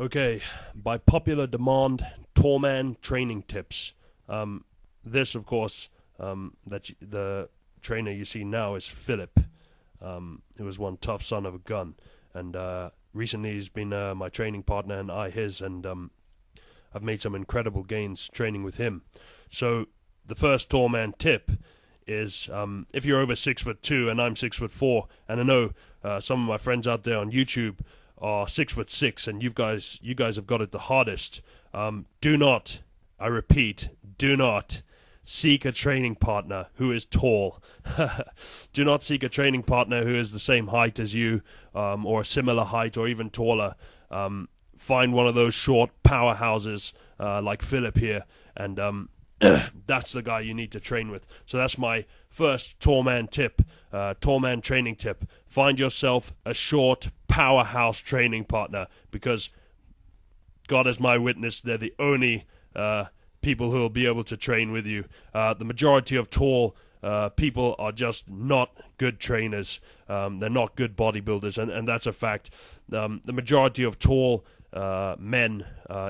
Okay, by popular demand, tall man training tips. This, of course, the trainer you see now is Philip, who was one tough son of a gun, and recently he's been my training partner and I his, and I've made some incredible gains training with him. So the first tall man tip is if you're over 6'2" and I'm 6'4", and I know some of my friends out there on YouTube are 6'6", and you guys have got it the hardest. Do not, I repeat, do not seek a training partner who is tall. Do not seek a training partner who is the same height as you, or a similar height, or even taller. Find one of those short powerhouses like Philip here, and that's the guy you need to train with. So that's my first tall man tip, tall man training tip. Find yourself a short powerhouse training partner, because God is my witness, they're the only people who will be able to train with you. The majority of tall people are just not good trainers. They're not good bodybuilders, and that's a fact. The majority of tall men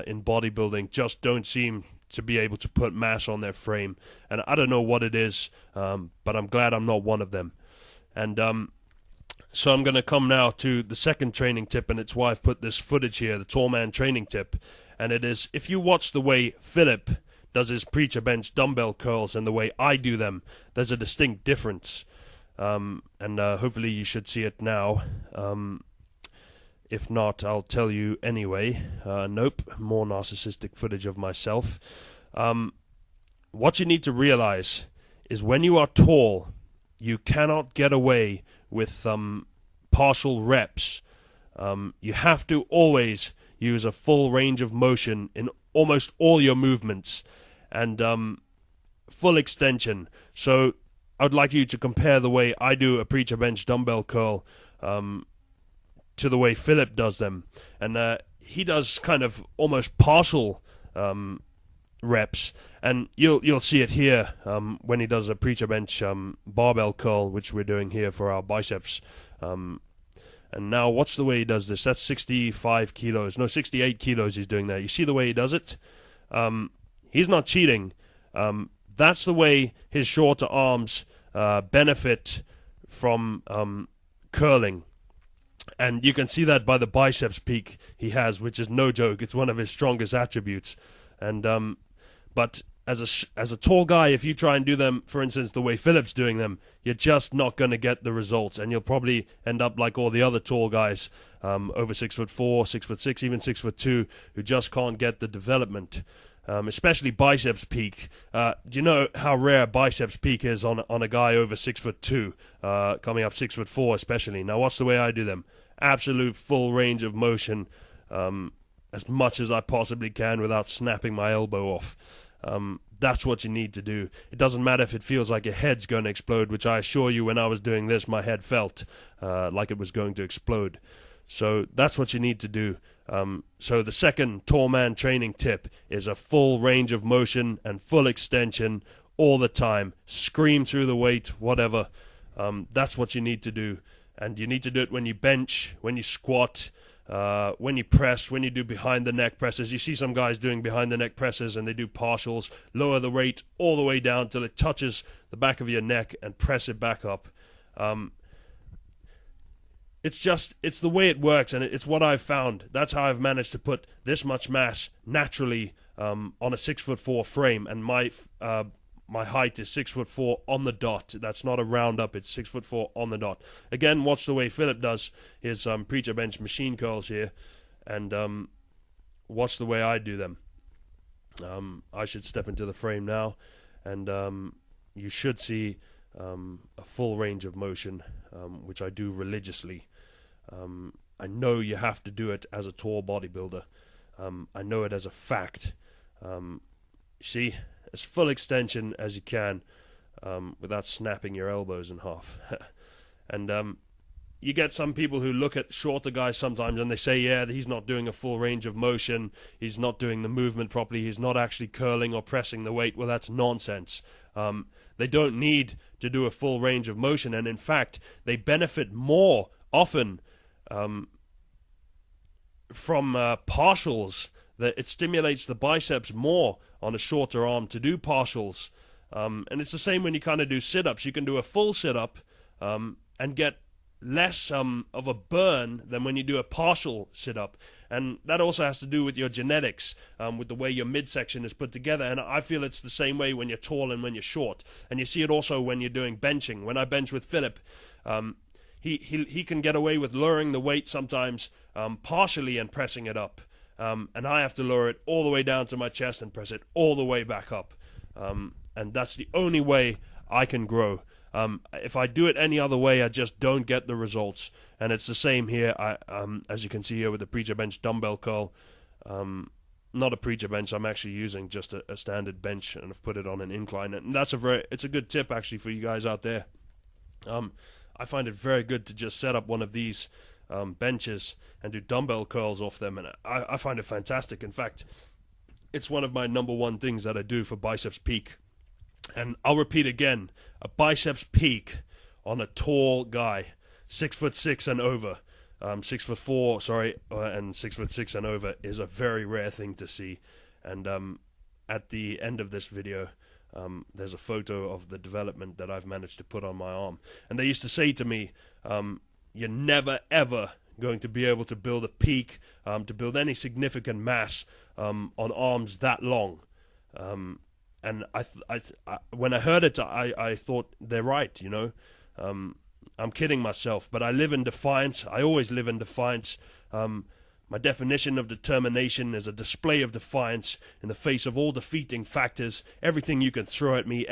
in bodybuilding just don't seem to be able to put mass on their frame, and I don't know what it is, but I'm glad I'm not one of them. And so I'm going to come now to the second training tip, and it's why I've put this footage here, the tall man training tip. And it is, if you watch the way Philip does his preacher bench dumbbell curls and the way I do them, there's a distinct difference. And hopefully you should see it now. If not, I'll tell you anyway. Nope, more narcissistic footage of myself. What you need to realize is when you are tall, you cannot get away with partial reps. You have to always use a full range of motion in almost all your movements, and full extension. So I'd like you to compare the way I do a preacher bench dumbbell curl to the way Philip does them. And he does kind of almost partial reps, and you'll see it here when he does a preacher bench barbell curl, which we're doing here for our biceps. And now watch the way he does this. That's 65 kilos. No, 68 kilos he's doing there. You see the way he does it? He's not cheating. That's the way his shorter arms benefit from curling. And you can see that by the biceps peak he has, which is no joke. It's one of his strongest attributes. And but as a tall guy, if you try and do them, for instance, the way Philip's doing them, you're just not going to get the results, and you'll probably end up like all the other tall guys, over 6'4", 6'6", even 6'2", who just can't get the development. Especially biceps peak. Do you know how rare biceps peak is on a guy over 6'2", coming up 6'4", especially? Now watch the way I do them. Absolute full range of motion, as much as I possibly can without snapping my elbow off. That's what you need to do. It doesn't matter if it feels like your head's going to explode, which I assure you when I was doing this, my head felt like it was going to explode. So that's what you need to do. So the second tall man training tip is a full range of motion and full extension all the time. Scream through the weight, whatever. That's what you need to do. And you need to do it when you bench, when you squat, when you press, when you do behind the neck presses. You see some guys doing behind the neck presses and they do partials. Lower the weight all the way down till it touches the back of your neck and press it back up. It's the way it works, and it's what I've found. That's how I've managed to put this much mass naturally on a 6'4" frame, and my height is 6'4" on the dot. That's not a round up, it's 6'4" on the dot. Again, watch the way Philip does his preacher bench machine curls here, and watch the way I do them. I should step into the frame now, and you should see a full range of motion, which I do religiously. I know you have to do it as a tall bodybuilder. I know it as a fact. See, as full extension as you can, without snapping your elbows in half. And you get some people who look at shorter guys sometimes and they say, yeah, he's not doing a full range of motion, he's not doing the movement properly, he's not actually curling or pressing the weight. Well, that's nonsense. They don't need to do a full range of motion, and in fact, they benefit more often from partials, that it stimulates the biceps more on a shorter arm to do partials. And it's the same when you kind of do sit-ups. You can do a full sit-up and get less of a burn than when you do a partial sit-up. And that also has to do with your genetics, with the way your midsection is put together. And I feel it's the same way when you're tall and when you're short. And you see it also when you're doing benching. When I bench with Philip, he can get away with lowering the weight sometimes partially and pressing it up. And I have to lower it all the way down to my chest and press it all the way back up. And that's the only way I can grow. If I do it any other way, I just don't get the results. And it's the same here. As you can see here with the preacher bench dumbbell curl, not a preacher bench. I'm actually using just a standard bench, and I've put it on an incline. And that's it's a good tip actually for you guys out there. I find it very good to just set up one of these benches and do dumbbell curls off them, and I find it fantastic. In fact, it's one of my number one things that I do for biceps peak. And I'll repeat again, a biceps peak on a tall guy, 6'6" and over, 6'4", sorry, and 6'6" and over is a very rare thing to see. And at the end of this video, there's a photo of the development that I've managed to put on my arm. And they used to say to me, you're never ever going to be able to build a peak, to build any significant mass on arms that long. And when I heard it, I thought they're right, you know. I'm kidding myself, but I live in defiance. I always live in defiance. My definition of determination is a display of defiance in the face of all defeating factors, everything you can throw at me,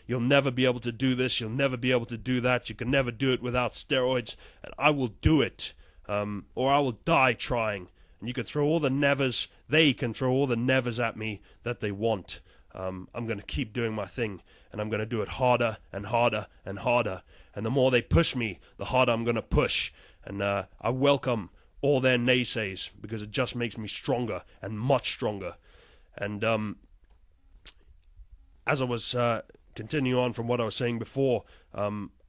you'll never be able to do this, you'll never be able to do that, you can never do it without steroids, and I will do it, or I will die trying. And you can throw all the nevers, they can throw all the nevers at me that they want. I'm going to keep doing my thing, and I'm going to do it harder and harder and harder. And the more they push me, the harder I'm going to push. And I welcome all their naysays, because it just makes me stronger and much stronger. And as I was continuing on from what I was saying before,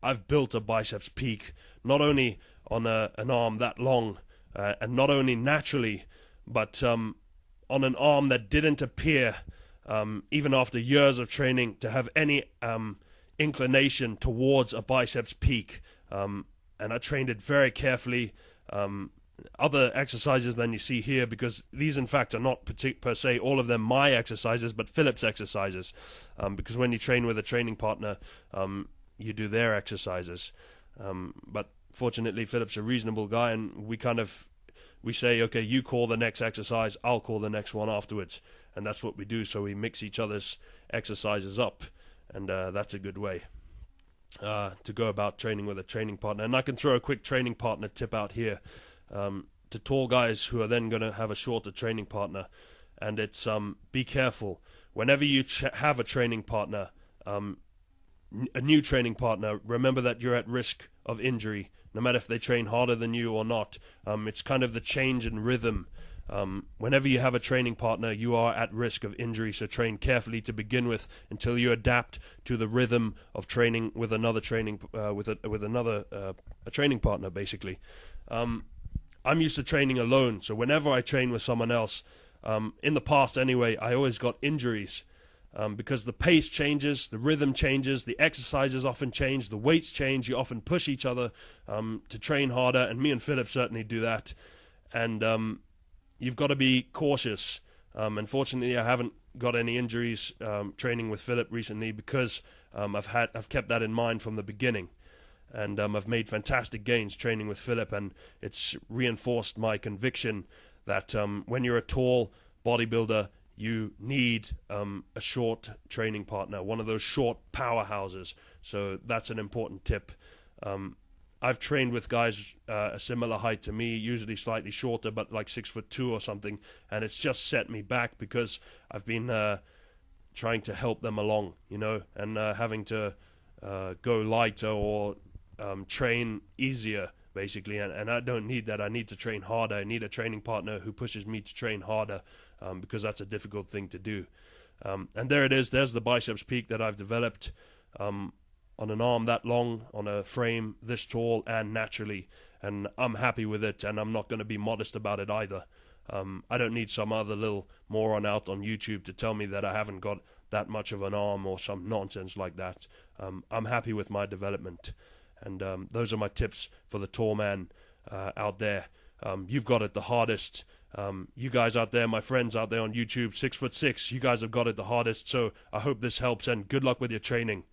I've built a biceps peak, not only on an arm that long, and not only naturally, but on an arm that didn't appear, even after years of training, to have any inclination towards a biceps peak. And I trained it very carefully. Other exercises than you see here, because these in fact are not per se all of them my exercises, but Philip's exercises, because when you train with a training partner, you do their exercises. But fortunately Philip's a reasonable guy, and we say, okay, you call the next exercise, I'll call the next one afterwards. And that's what we do. So we mix each other's exercises up, and that's a good way to go about training with a training partner. And I can throw a quick training partner tip out here to tall guys who are then going to have a shorter training partner. And it's be careful. Whenever you have a training partner, a new training partner, remember that you're at risk of injury, no matter if they train harder than you or not. It's kind of the change in rhythm. Whenever you have a training partner, you are at risk of injury, so train carefully to begin with until you adapt to the rhythm of training with another training a training partner, basically. I'm used to training alone, so whenever I train with someone else, in the past anyway, I always got injuries. Because the pace changes, the rhythm changes, the exercises often change, the weights change, you often push each other to train harder, and me and Philip certainly do that. And you've got to be cautious. Unfortunately, I haven't got any injuries training with Philip recently, because I've kept that in mind from the beginning. And I've made fantastic gains training with Philip, and it's reinforced my conviction that when you're a tall bodybuilder, you need a short training partner, one of those short powerhouses. So that's an important tip. I've trained with guys a similar height to me, usually slightly shorter, but like 6'2" or something, and it's just set me back because I've been trying to help them along, you know, and having to go lighter or train easier, basically, and I don't need that. I need to train harder. I need a training partner who pushes me to train harder, because that's a difficult thing to do. And there it is. There's the biceps peak that I've developed on an arm that long, on a frame this tall, and naturally. and I'm happy with it, and I'm not going to be modest about it either. I don't need some other little moron out on YouTube to tell me that I haven't got that much of an arm or some nonsense like that. I'm happy with my development, and those are my tips for the tall man out there. You've got it the hardest. You guys out there, my friends out there on YouTube, 6'6", you guys have got it the hardest, so I hope this helps, and good luck with your training.